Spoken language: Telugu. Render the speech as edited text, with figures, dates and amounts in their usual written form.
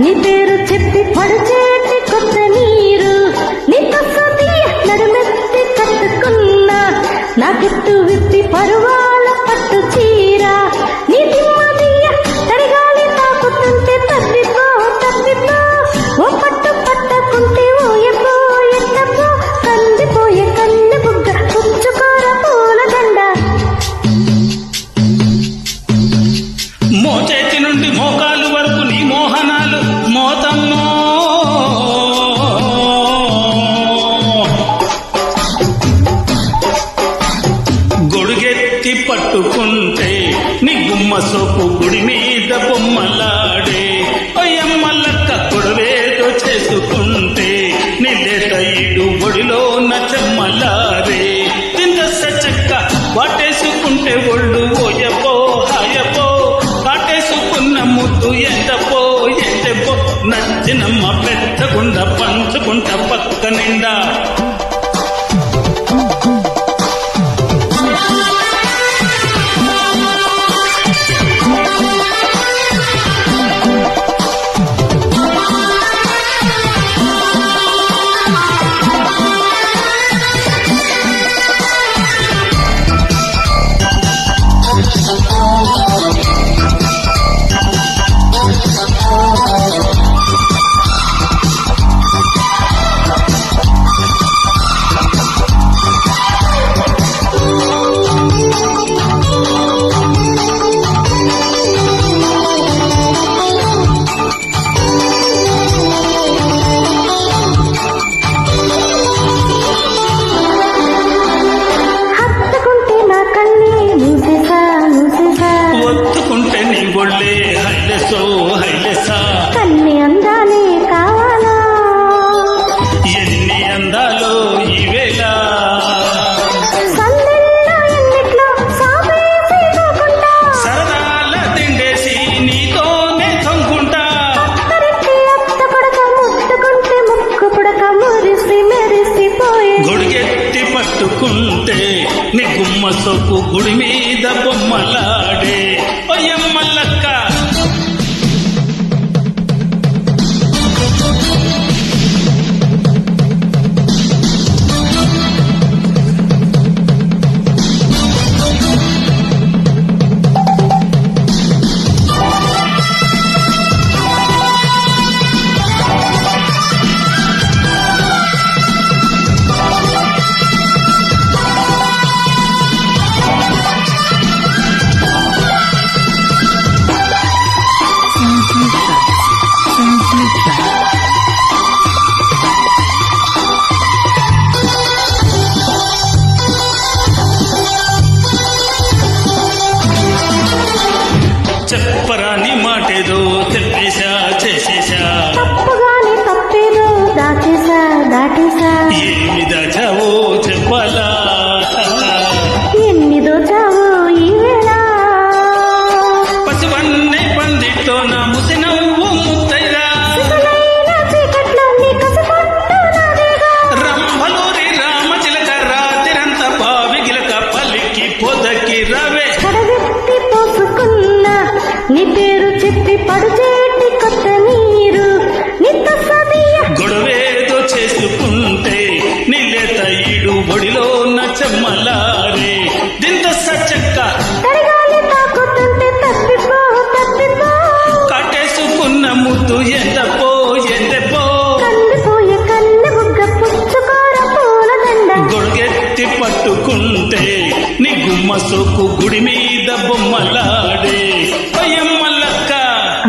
నీ పేరు చెప్పి పడిచేటి కొత్త నీరు నీ కసతీయ నడుమెత్తి కట్టుకున్నా నా గుట్టు విప్పి పరువాల పట్టు చీర నీ దిమ్మదీయ తడిగాలి తాకుతుంటే తప్పిపో తప్పిపో ఓ పట్టు పట్టకుంటే ఓయపో ఎట్టపో కందిపోయే కన్నె బుగ్గ పుచ్చుకోర పూలదండ మోచేతి నుండి మోకాలు వరకు నీ మోహనాలు మోతమ్మో గొడుగెత్తి పట్టుకుంటే నీ గుమ్మ సోపు గుడి మీద బొమ్మలాడే అయ్యమ్మలక్క గొడవేదో చేసుకుంటే నీ లేత ఈడు ఒడిలో నచ్చమ్మలారే తింద సచ్చక్క వాటేసుకుంటే ఒళ్ళు ఓయపో హాయపో కాటేసుకున్న ముద్దు ఎంతపో ఎంతపో నచ్చినమ్మ పెద్దగుండ పంచుకుంట పక్క నిండా ఒత్తుకుంటే నీ ఒళ్ళే హైలెసో హైలెసా కన్ని అందాలే కావాలా ఎన్ని అందాలో ఈవేళ సందెల్లో ఎన్నిట్లో సాపేసి పోకుండా సరదాల తిండేసి నీతోనే తొంగుంటా అత్తరికి అత్త కొడక ముట్టుకుంటే ముక్కు పుడక మురిసి మెరిసిపోయే గొడుగెత్తి పట్టుకుంటే నీ గుమ్మ సొప్పు గుడి మీద బొమ్మలాడే అయ్యమ్మలక్క చెప్పరాని మాటేదో చెప్పేశా చేసేశా తప్పుగానే తప్పేదో దాచేసా దాటేసా ఏమి దాచావో చెప్పాలా ఎన్ని దోచావో ఈ వేళ పసివన్నే పందిట్లో నా ముసినవ్వు ముత్తైరా సిసలైన చీకట్లో నీ కసిపట్టు నాదేగా రంభలూరి రామచిలక రాత్రిరంత బావిగిలక పలికి పొదకి రవే కడగెత్తి పోసుకున్నా నీ పేరు చెప్పి పడుచేటి కొత్త నీరు నీ తసదీయ గొడవేదో చేసుకుంటే నీ లేత ఈడు ఒడిలో నచ్చమ్మలారే దింత సచ్చక్క